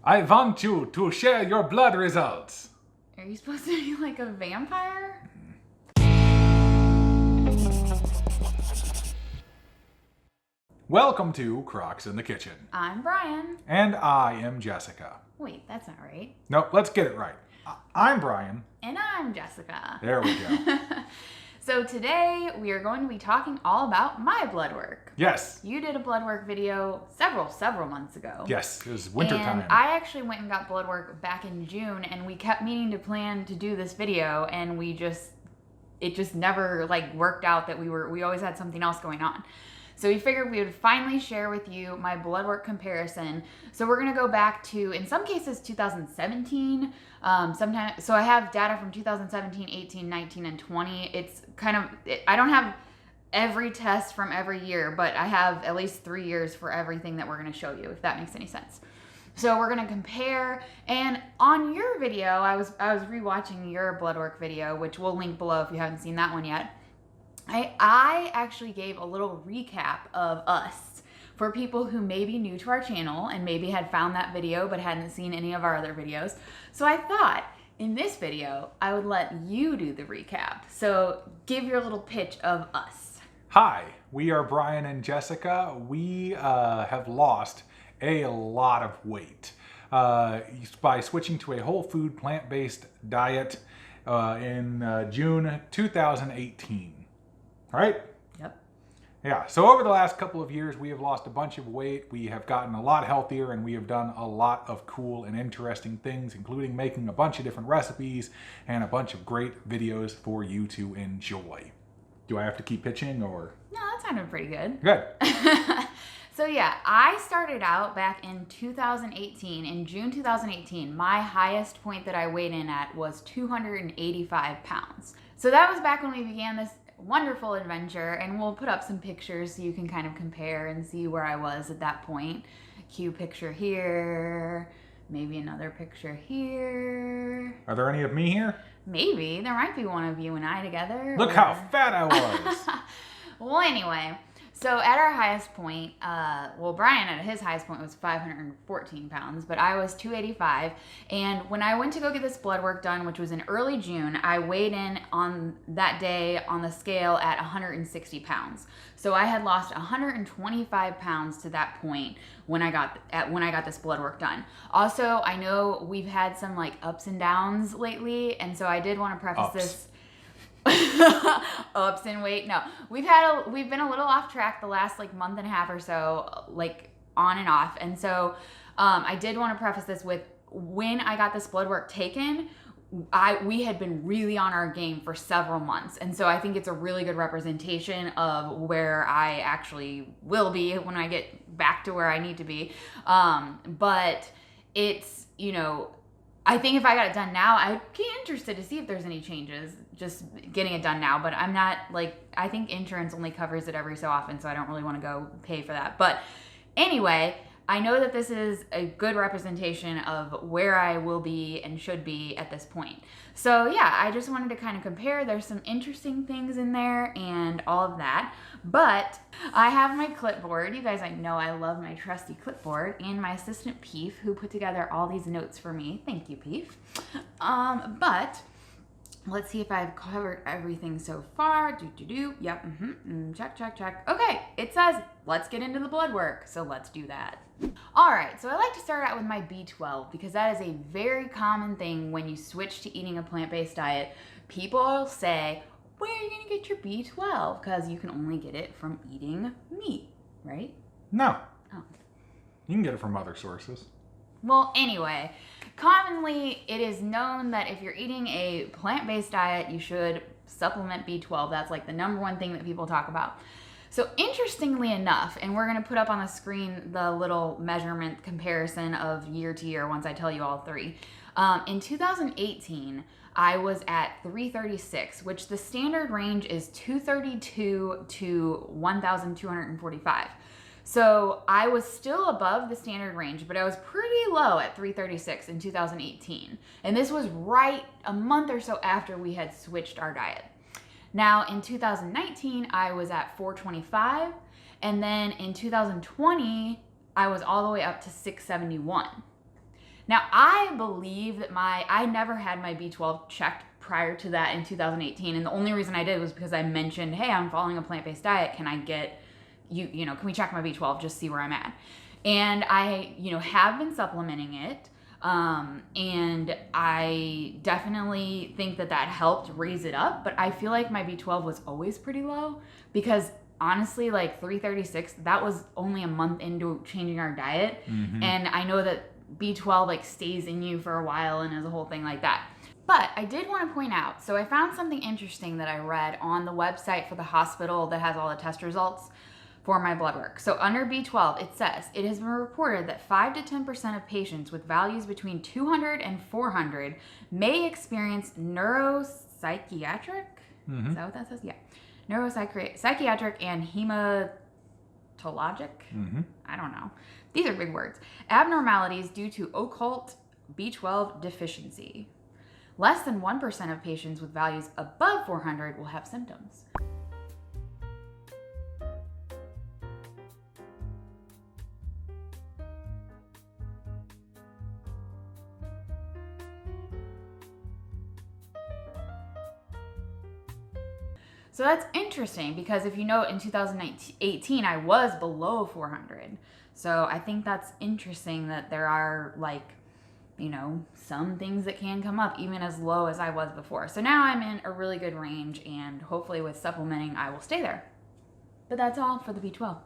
I want you to share your blood results. Are you supposed to be like a vampire? Welcome to Crocs in the Kitchen. I'm Brian. And I am Jessica. Wait, that's not right. Nope, let's get it right. I'm Brian. And I'm Jessica. There we go. So today we are going to be talking all about my blood work. Yes. You did a blood work video several months ago. Yes, it was wintertime. And I actually went and got blood work back in June, and we kept meaning to plan to do this video, and it just never like worked out that we always had something else going on. So we figured we would finally share with you my blood work comparison. So we're gonna go back to, in some cases, 2017. So I have data from 2017, 18, 19, and 20. It's I don't have every test from every year, but I have at least 3 years for everything that we're gonna show you, if that makes any sense. So we're gonna compare, and on your video, I was rewatching your blood work video, which we'll link below if you haven't seen that one yet. I actually gave a little recap of us for people who may be new to our channel and maybe had found that video but hadn't seen any of our other videos. So I thought in this video, I would let you do the recap. So give your little pitch of us. Hi, we are Brian and Jessica. We have lost a lot of weight by switching to a whole food plant-based diet in June 2018. All right? Yep. Yeah, so over the last couple of years, we have lost a bunch of weight. We have gotten a lot healthier, and we have done a lot of cool and interesting things, including making a bunch of different recipes and a bunch of great videos for you to enjoy. Do I have to keep pitching or? No, that sounded pretty good. Good. So yeah, I started out back in 2018, in June 2018, my highest point that I weighed in at was 285 pounds. So that was back when we began this wonderful adventure, and we'll put up some pictures so you can kind of compare and see where I was at that point. Cue picture here, maybe another picture here. Are there any of me here? Maybe, there might be one of you and I together. Look how fat I was. Well, anyway, so at our highest point, Brian at his highest point was 514 pounds, but I was 285. And when I went to go get this blood work done, which was in early June, I weighed in on that day on the scale at 160 pounds. So I had lost 125 pounds to that point when I got this blood work done. Also, I know we've had some like ups and downs lately, and so I did want to preface this. Ups in weight. No, we've been a little off track the last like month and a half or so, like on and off. And so I did want to preface this with, when I got this blood work taken, we had been really on our game for several months. And so I think it's a really good representation of where I actually will be when I get back to where I need to be. But it's, I think if I got it done now, I'd be interested to see if there's any changes, just getting it done now. But I'm not I think insurance only covers it every so often, so I don't really want to go pay for that. But anyway, I know that this is a good representation of where I will be and should be at this point. So yeah, I just wanted to kind of compare. There's some interesting things in there and all of that. But I have my clipboard. You guys, I know I love my trusty clipboard, and my assistant Peef, who put together all these notes for me. Thank you, Peef. But let's see if I've covered everything so far. Yep. Check. Okay, it says let's get into the blood work, so let's do that. All right, so I like to start out with my B12 because that is a very common thing when you switch to eating a plant-based diet. People say, where are you gonna get your B12? Because you can only get it from eating meat, right? No. Oh. You can get it from other sources. Well, anyway, commonly it is known that if you're eating a plant-based diet, you should supplement B12. That's like the #1 thing that people talk about. So interestingly enough, and we're gonna put up on the screen the little measurement comparison of year to year once I tell you all three. In 2018, I was at 336, which the standard range is 232 to 1,245. So I was still above the standard range, but I was pretty low at 336 in 2018. And this was right a month or so after we had switched our diet. Now in 2019, I was at 425. And then in 2020, I was all the way up to 671. Now, I believe that I never had my B12 checked prior to that in 2018. And the only reason I did was because I mentioned, hey, I'm following a plant-based diet. Can I get, can we check my B12, just see where I'm at? And I, have been supplementing it. And I definitely think that helped raise it up. But I feel like my B12 was always pretty low because honestly, like 336, that was only a month into changing our diet. Mm-hmm. And I know that B12 like stays in you for a while and is a whole thing like that. But I did want to point out, so I found something interesting that I read on the website for the hospital that has all the test results for my blood work. So under B12, it says, it has been reported that 5 to 10% of patients with values between 200 and 400 may experience neuropsychiatric, Mm-hmm. is that what that says? Yeah. Neuropsychiatric and hematologic, Mm-hmm. I don't know. These are big words. Abnormalities due to occult B12 deficiency. Less than 1% of patients with values above 400 will have symptoms. So that's interesting because if you note in 2018, I was below 400. So I think that's interesting that there are some things that can come up even as low as I was before. So now I'm in a really good range and hopefully with supplementing, I will stay there. But that's all for the B12. All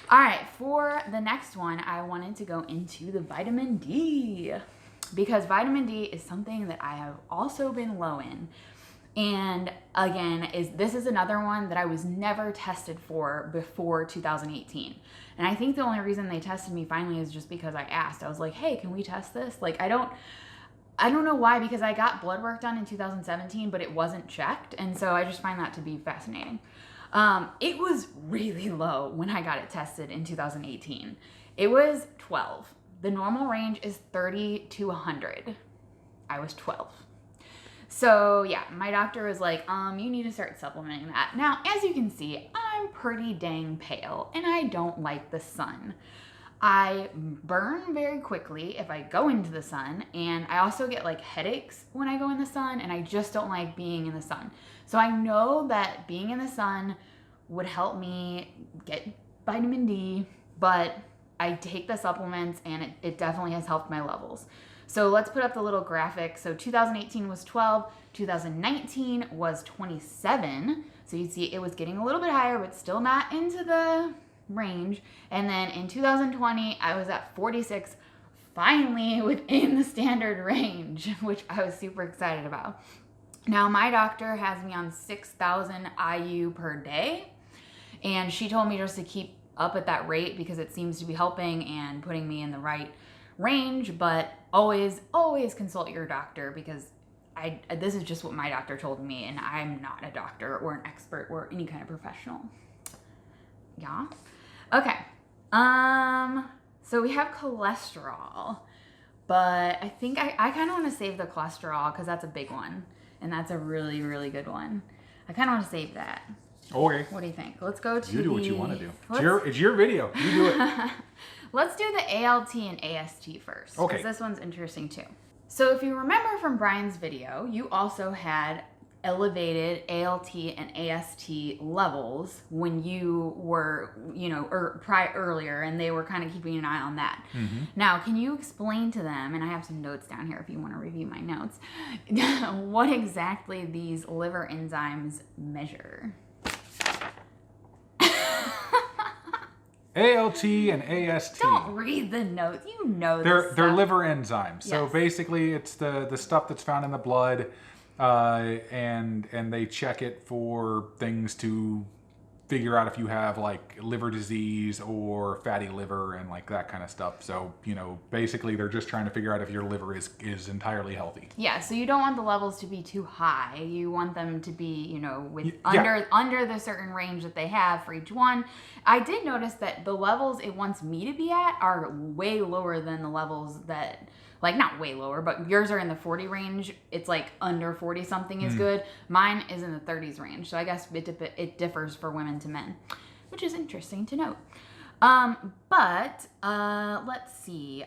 right, for the next one, I wanted to go into the vitamin D because vitamin D is something that I have also been low in. And again, this is another one that I was never tested for before 2018. And I think the only reason they tested me finally is just because I asked. I was like, hey, can we test this? Like, I don't know why, because I got blood work done in 2017, but it wasn't checked. And so I just find that to be fascinating. It was really low when I got it tested in 2018. It was 12. The normal range is 30 to 100. I was 12. So yeah, my doctor was like, you need to start supplementing that. Now, as you can see, I'm pretty dang pale and I don't like the sun. I burn very quickly if I go into the sun, and I also get like headaches when I go in the sun, and I just don't like being in the sun. So I know that being in the sun would help me get vitamin D, but I take the supplements and it definitely has helped my levels. So let's put up the little graphic. So 2018 was 12, 2019 was 27. So you'd see it was getting a little bit higher, but still not into the range. And then in 2020, I was at 46, finally within the standard range, which I was super excited about. Now my doctor has me on 6,000 IU per day. And she told me just to keep up at that rate because it seems to be helping and putting me in the right range, but always consult your doctor because this is just what my doctor told me, and I'm not a doctor or an expert or any kind of professional. Yeah. Okay. So we have cholesterol, but I think I kind of want to save the cholesterol because that's a big one, and that's a really, really good one. I kind of want to save that. Okay. What do you think? Let's go to You do what you want to do. It's your video. You do it. Let's do the ALT and AST first. Okay. Because this one's interesting too. So if you remember from Brian's video, you also had elevated ALT and AST levels when you were, earlier, and they were kind of keeping an eye on that. Mm-hmm. Now, can you explain to them, and I have some notes down here if you want to review my notes, what exactly these liver enzymes measure? ALT and AST. Don't read the notes. You know They're liver enzymes. So Yes. basically, it's the stuff that's found in the blood, and they check it for things to figure out if you have like liver disease or fatty liver and like that kind of stuff. So basically, they're just trying to figure out if your liver is entirely healthy. Yeah, so you don't want the levels to be too high. You want them to be, under the certain range that they have for each one. I did notice that the levels it wants me to be at are way lower than the levels that, like, not way lower, but yours are in the 40 range. It's like under 40 something is good. Mine is in the 30s range. So I guess it differs for women to men, which is interesting to note. Let's see.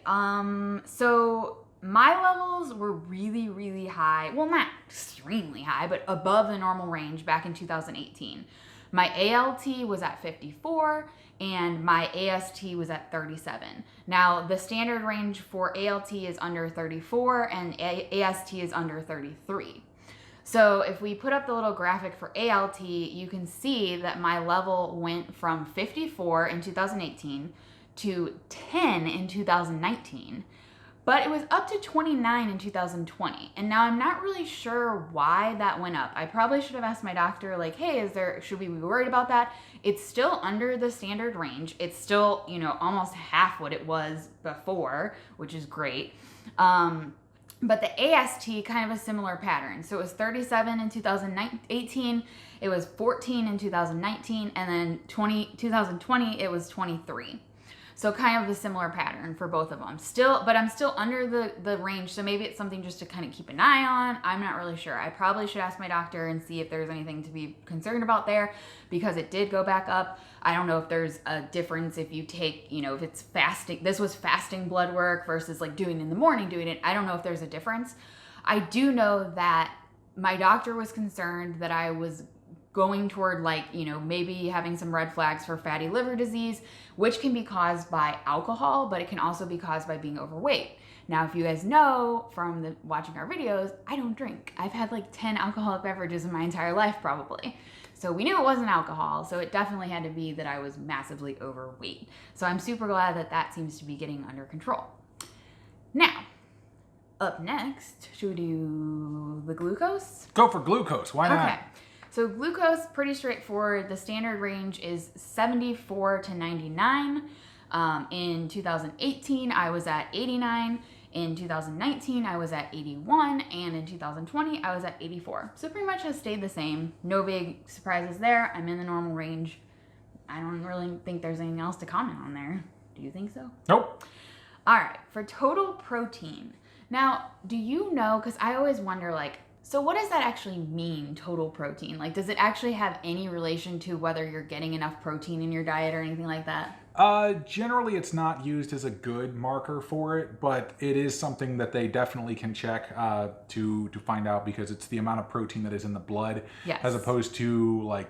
So my levels were really, really high. Well, not extremely high, but above the normal range back in 2018. My ALT was at 54 and my AST was at 37. Now, the standard range for ALT is under 34 and AST is under 33. So if we put up the little graphic for ALT, you can see that my level went from 54 in 2018 to 10 in 2019, but it was up to 29 in 2020. And now I'm not really sure why that went up. I probably should have asked my doctor, like, hey, should we be worried about that? It's still under the standard range. It's still, almost half what it was before, which is great. But the AST, kind of a similar pattern. So it was 37 in 2018, it was 14 in 2019, and then 2020, it was 23. So kind of a similar pattern for both of them. But I'm still under the range, so maybe it's something just to kind of keep an eye on. I'm not really sure. I probably should ask my doctor and see if there's anything to be concerned about there, because it did go back up. I don't know if there's a difference if you take, if it's fasting. This was fasting blood work versus like doing it in the morning, doing it. I don't know if there's a difference. I do know that my doctor was concerned that I was going toward maybe having some red flags for fatty liver disease, which can be caused by alcohol, but it can also be caused by being overweight. Now, if you guys know from watching our videos, I don't drink. I've had like 10 alcoholic beverages in my entire life probably. So we knew it wasn't alcohol, so it definitely had to be that I was massively overweight. So I'm super glad that seems to be getting under control. Now, up next, should we do the glucose? Go for glucose. Why not? Okay. So glucose, pretty straightforward. The standard range is 74 to 99. In 2018, I was at 89. In 2019, I was at 81. And in 2020, I was at 84. So pretty much has stayed the same. No big surprises there. I'm in the normal range. I don't really think there's anything else to comment on there. Do you think so? Nope. All right, for total protein. Now, do you know, because I always wonder, so what does that actually mean, total protein? Does it actually have any relation to whether you're getting enough protein in your diet or anything like that? Generally, it's not used as a good marker for it, but it is something that they definitely can check to find out, because it's the amount of protein that is in the blood, yes, as opposed to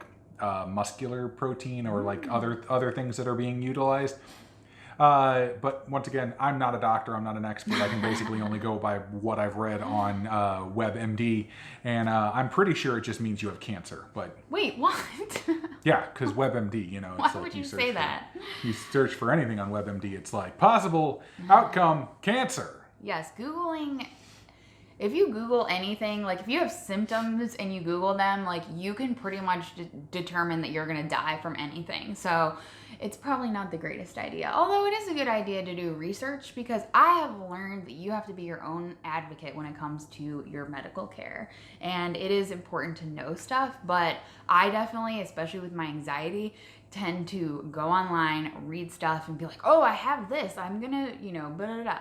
muscular protein or other things that are being utilized. But once again, I'm not a doctor. I'm not an expert. I can basically only go by what I've read on WebMD, and I'm pretty sure it just means you have cancer. But wait, what? Yeah, because WebMD, it's why would you say that? You search for anything on WebMD, it's like possible outcome cancer. Yes, Googling. If you Google anything, if you have symptoms and you Google them, you can pretty much determine that you're going to die from anything. So it's probably not the greatest idea. Although it is a good idea to do research, because I have learned that you have to be your own advocate when it comes to your medical care. And it is important to know stuff, but I definitely, especially with my anxiety, tend to go online, read stuff, and be like, oh, I have this. I'm going to, blah, blah, blah.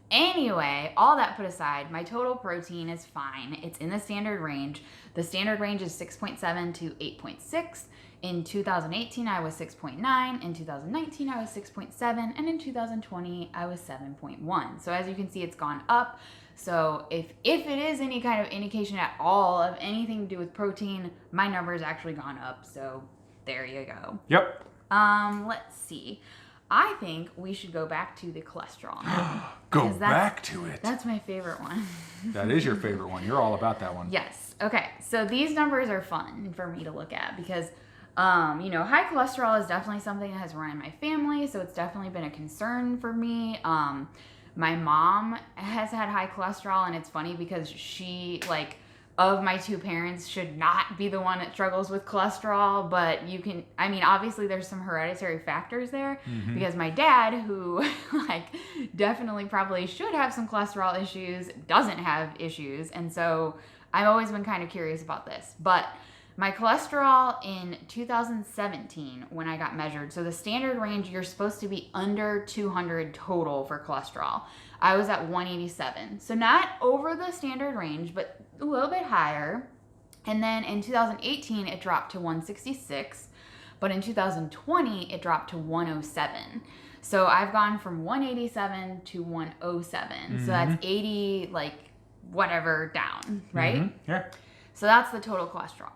Anyway, all that put aside, my total protein is fine. It's in the standard range. The standard range is 6.7 to 8.6. In 2018, I was 6.9. In 2019, I was 6.7. And in 2020, I was 7.1. So as you can see, it's gone up. So if it is any kind of indication at all of anything to do with protein, my number's actually gone up. So there you go. Yep. Let's see. I think we should go back to the cholesterol. Go back to it. That's my favorite one. That is your favorite one. You're all about that one. Yes. Okay. So these numbers are fun for me to look at because, high cholesterol is definitely something that has run in my family. So it's definitely been a concern for me. My mom has had high cholesterol, and it's funny because she, of my two parents, should not be the one that struggles with cholesterol, but obviously there's some hereditary factors there, because my dad, who definitely probably should have some cholesterol issues, doesn't have issues. And so I've always been kind of curious about this, but my cholesterol in 2017, when I got measured, so the standard range, you're supposed to be under 200 total for cholesterol. I was at 187. So not over the standard range, but a little bit higher. And then in 2018, it dropped to 166. But in 2020, it dropped to 107. So I've gone from 187 to 107. So that's 80, like, whatever down, right? Yeah. So that's the total cholesterol.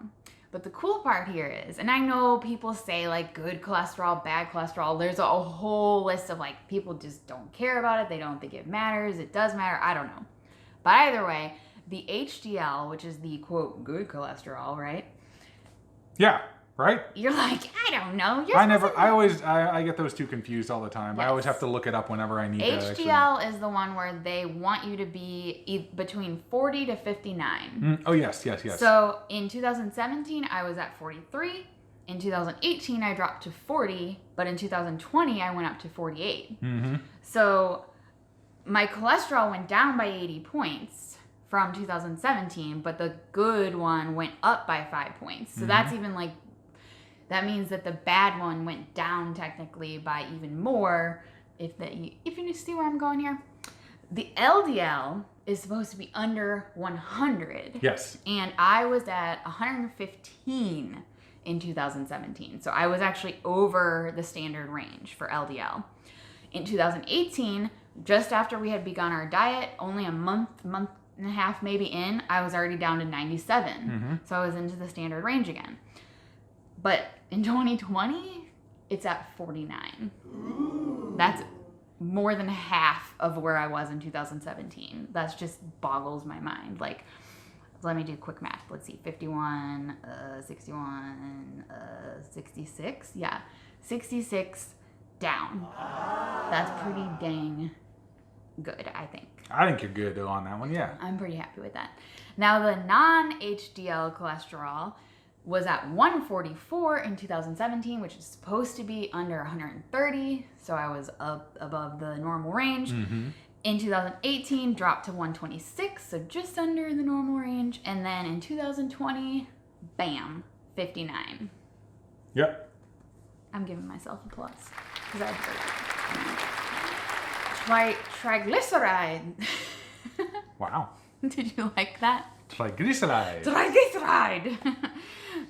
But the cool part here is, and I know people say like good cholesterol, bad cholesterol. There's a whole list of like people just don't care about it. They don't think it matters. It does matter. I don't know. But either way, the HDL, which is the quote good cholesterol, right? Yeah. Right? You're like, I don't know. I get those two confused all the time. Yes. I always have to look it up whenever I need to. HDL is the one where they want you to be between 40 to 59. Oh, yes. So in 2017, I was at 43. In 2018, I dropped to 40. But in 2020, I went up to 48. So my cholesterol went down by 80 points from 2017, but the good one went up by 5 points. So that's even like, that means that the bad one went down technically by even more. If you see where I'm going here, the LDL is supposed to be under 100. Yes. And I was at 115 in 2017. So I was actually over the standard range for LDL. In 2018, just after we had begun our diet, only a month and a half maybe in, I was already down to 97. So I was into the standard range again. But in 2020, it's at 49. That's more than half of where I was in 2017. That's just boggles my mind. Like, let me do quick math. Let's see, 51, 61, 66. Yeah, 66 down. That's pretty dang good, I think. I think you're good on that one, yeah. I'm pretty happy with that. Now, the non-HDL cholesterol was at 144 in 2017, which is supposed to be under 130. So I was up above the normal range. In 2018, dropped to 126, so just under the normal range. And then in 2020, bam, 59. Yep. I'm giving myself a plus because I triglyceride. Wow. Did you like that? Triglyceride.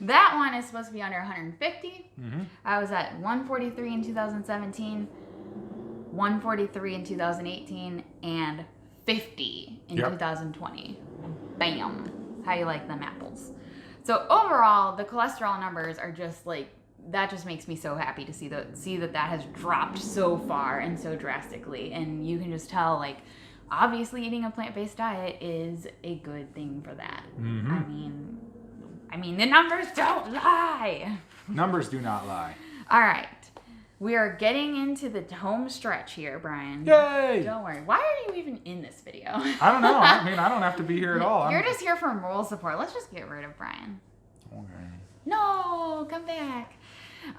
That one is supposed to be under 150. I was at 143 in 2017, 143 in 2018, and 50 in 2020. Bam. How you like them apples? So overall, the cholesterol numbers are just like, that just makes me so happy to see that has dropped so far and so drastically. And you can just tell, like, obviously eating a plant-based diet is a good thing for that. I mean, the numbers don't lie. Numbers do not lie. All right. We are getting into the home stretch here, Brian. Yay! Don't worry. Why are you even in this video? I don't know. I mean, I don't have to be here at all. You're just here for moral support. Let's just get rid of Brian. Okay. No, come back.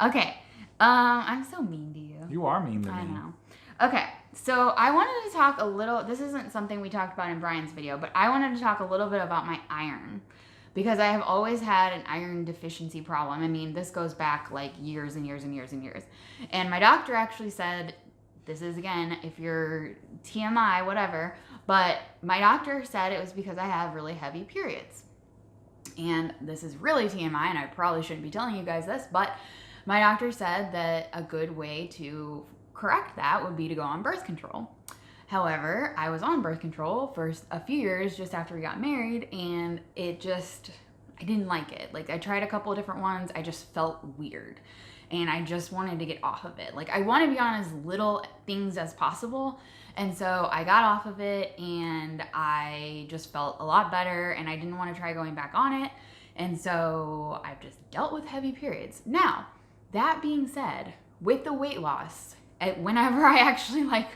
Okay. I'm so mean to you. You are mean to me. I know. Okay. So I wanted to talk a little, this isn't something we talked about in Brian's video, but I wanted to talk a little bit about my iron. Because I have always had an iron deficiency problem. I mean, this goes back like years and years and years and years. And my doctor actually said, this is again, if you're TMI, whatever, but my doctor said it was because I have really heavy periods. And this is really TMI, and I probably shouldn't be telling you guys this, but my doctor said that a good way to correct that would be to go on birth control. However, I was on birth control for a few years just after we got married, and I didn't like it. Like, I tried a couple of different ones. I just felt weird, and I just wanted to get off of it. Like, I want to be on as little things as possible, and so I got off of it, and I just felt a lot better, and I didn't want to try going back on it, and so I've just dealt with heavy periods. Now, that being said, with the weight loss, whenever I actually like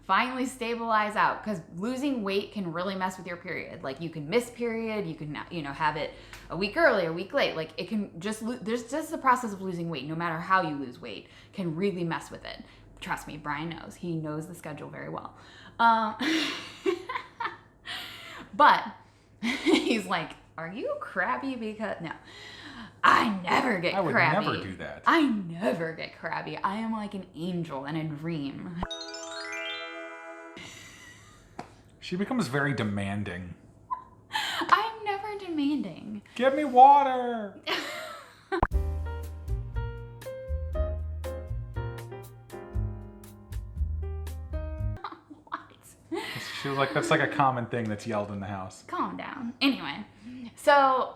finally stabilize out, because losing weight can really mess with your period. Like, you can miss period, you can, have it a week early, a week late. Like, it can just there's just the process of losing weight, no matter how you lose weight, can really mess with it. Trust me, Brian knows. He knows the schedule very well. But he's like, are you crabby? Because no, I never get crabby. I would never do that. I never get crabby. I am like an angel in a dream. She becomes very demanding. I'm never demanding. Give me water. She was like, that's like a common thing that's yelled in the house. Calm down. Anyway, so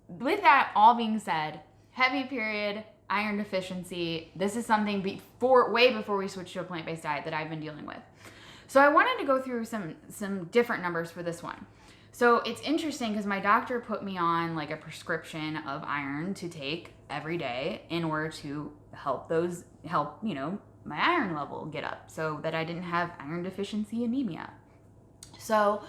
with that all being said, heavy period, iron deficiency, this is something way before we switched to a plant-based diet that I've been dealing with. So I wanted to go through some different numbers for this one. So it's interesting because my doctor put me on like a prescription of iron to take every day in order to help my iron level get up so that I didn't have iron deficiency anemia. So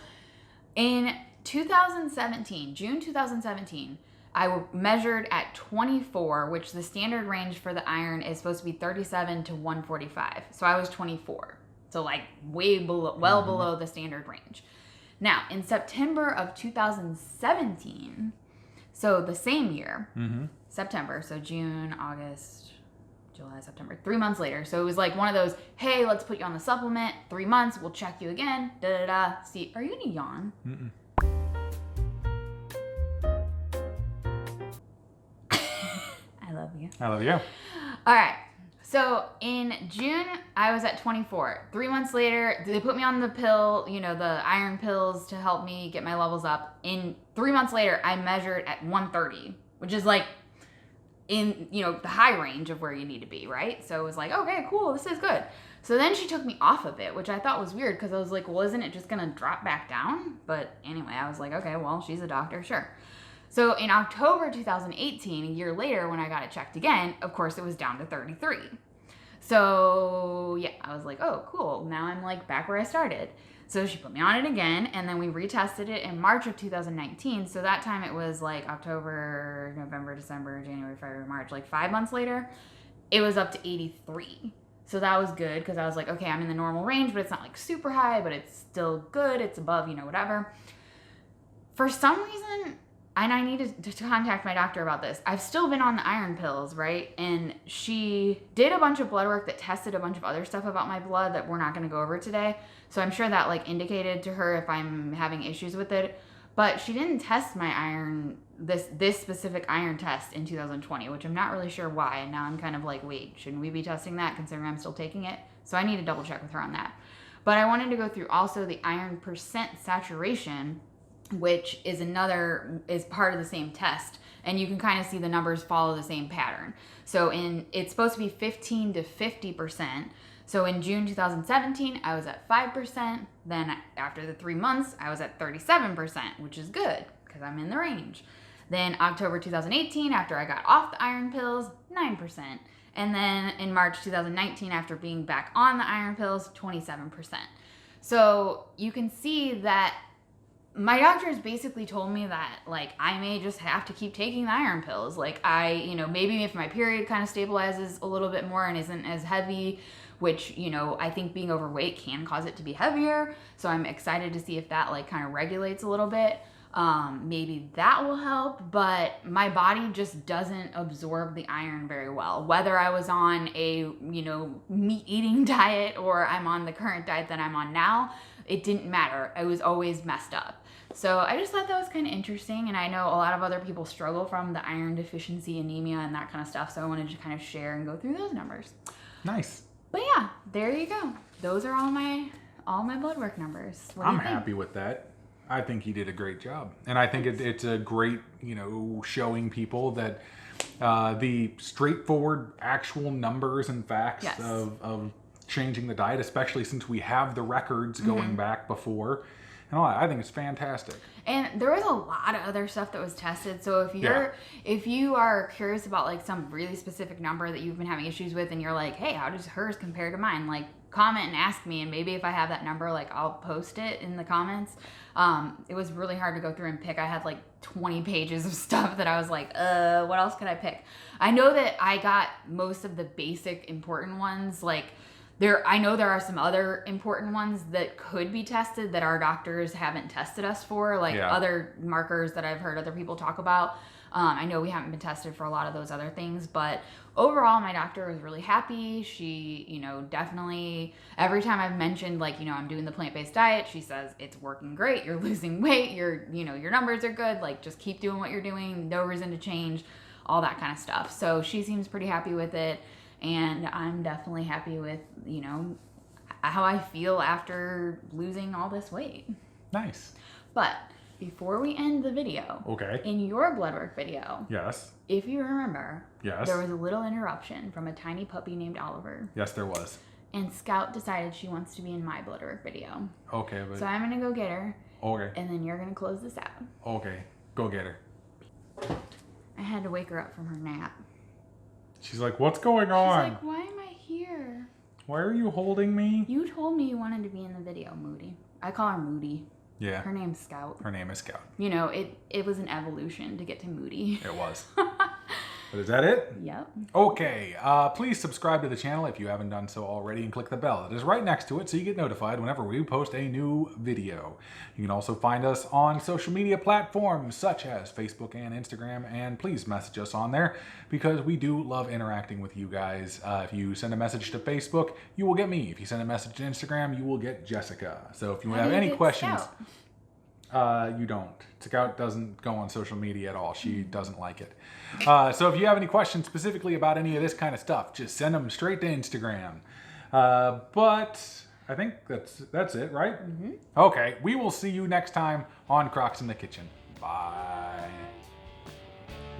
in 2017, June 2017, I measured at 24, which the standard range for the iron is supposed to be 37 to 145. So I was 24. So like way below, below the standard range. Now, in September of 2017, so the same year, September, so June, August, July, September, 3 months later. So it was like one of those, hey, let's put you on the supplement, 3 months, we'll check you again, da-da-da. See, are you gonna yawn? Mm-mm. I love you. I love you. All right. So in June, I was at 24. 3 months later, they put me on the pill, the iron pills to help me get my levels up. In 3 months later, I measured at 130, which is like in, the high range of where you need to be, right? So it was like, okay, cool, this is good. So then she took me off of it, which I thought was weird because I was like, well, isn't it just going to drop back down? But anyway, I was like, okay, well, she's a doctor, sure. So in October 2018, a year later, when I got it checked again, of course, it was down to 33. So yeah, I was like, oh, cool. Now I'm like back where I started. So she put me on it again, and then we retested it in March of 2019. So that time it was like October, November, December, January, February, March, like 5 months later, it was up to 83. So that was good because I was like, okay, I'm in the normal range, but it's not like super high, but it's still good. It's above, whatever. For some reason, and I needed to contact my doctor about this, I've still been on the iron pills, right? And she did a bunch of blood work that tested a bunch of other stuff about my blood that we're not going to go over today. So I'm sure that like indicated to her if I'm having issues with it. But she didn't test my iron, this specific iron test in 2020, which I'm not really sure why. And now I'm kind of like, wait, shouldn't we be testing that considering I'm still taking it? So I need to double check with her on that. But I wanted to go through also the iron percent saturation, which is part of the same test. And you can kind of see the numbers follow the same pattern. So it's supposed to be 15 to 50%. So in June 2017, I was at 5%. Then after the 3 months, I was at 37%, which is good because I'm in the range. Then October 2018, after I got off the iron pills, 9%. And then in March 2019, after being back on the iron pills, 27%. So you can see that my doctors basically told me that, like, I may just have to keep taking the iron pills. Like, maybe if my period kind of stabilizes a little bit more and isn't as heavy, which, I think being overweight can cause it to be heavier. So I'm excited to see if that, like, kind of regulates a little bit. Maybe that will help, but my body just doesn't absorb the iron very well. Whether I was on a, meat eating diet or I'm on the current diet that I'm on now, it didn't matter. I was always messed up. So I just thought that was kind of interesting, and I know a lot of other people struggle from the iron deficiency anemia and that kind of stuff, so I wanted to kind of share and go through those numbers. Nice. But yeah, there you go. Those are all my blood work numbers. I'm happy with that. I think you did a great job, and I think it's a great, showing people that the straightforward actual numbers and facts of changing the diet, especially since we have the records going back before. And I think it's fantastic. And there was a lot of other stuff that was tested. So if you are curious about like some really specific number that you've been having issues with, and you're like, hey, how does hers compare to mine? Like, comment and ask me, and maybe if I have that number, like, I'll post it in the comments. It was really hard to go through and pick. I had like 20 pages of stuff that I was like, what else could I pick? I know that I got most of the basic important ones. Like, I know there are some other important ones that could be tested that our doctors haven't tested us for, like other markers that I've heard other people talk about. I know we haven't been tested for a lot of those other things, but overall, my doctor was really happy. She, definitely, every time I've mentioned, like, I'm doing the plant-based diet, she says, it's working great. You're losing weight. Your numbers are good. Like, just keep doing what you're doing. No reason to change, all that kind of stuff. So she seems pretty happy with it. And I'm definitely happy with, how I feel after losing all this weight. Nice. But before we end the video, Okay. in your blood work video, Yes. if you remember, Yes. there was a little interruption from a tiny puppy named Oliver. Yes, there was. And Scout decided she wants to be in my blood work video. Okay, but So I'm going to go get her. okay. And then you're going to close this out. Okay. Go get her. I had to wake her up from her nap. She's like, "What's going on? She's like, why am I here? Why are you holding me?" You told me you wanted to be in the video, Moody. I call her Moody. Yeah. Her name's Scout. Her name is Scout. You know, it was an evolution to get to Moody. It was. But is that it? Yep. Okay, please subscribe to the channel if you haven't done so already and click the bell. It is right next to it so you get notified whenever we post a new video. You can also find us on social media platforms such as Facebook and Instagram, and please message us on there because we do love interacting with you guys. If you send a message to Facebook, you will get me. If you send a message to Instagram, you will get Jessica. So if you How have do you any get questions... Scout? You don't. Scout doesn't go on social media at all. She doesn't like it. So if you have any questions specifically about any of this kind of stuff, just send them straight to Instagram. But I think that's it, right? Mm-hmm. Okay, we will see you next time on Crocs in the Kitchen. Bye.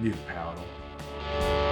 You paddle.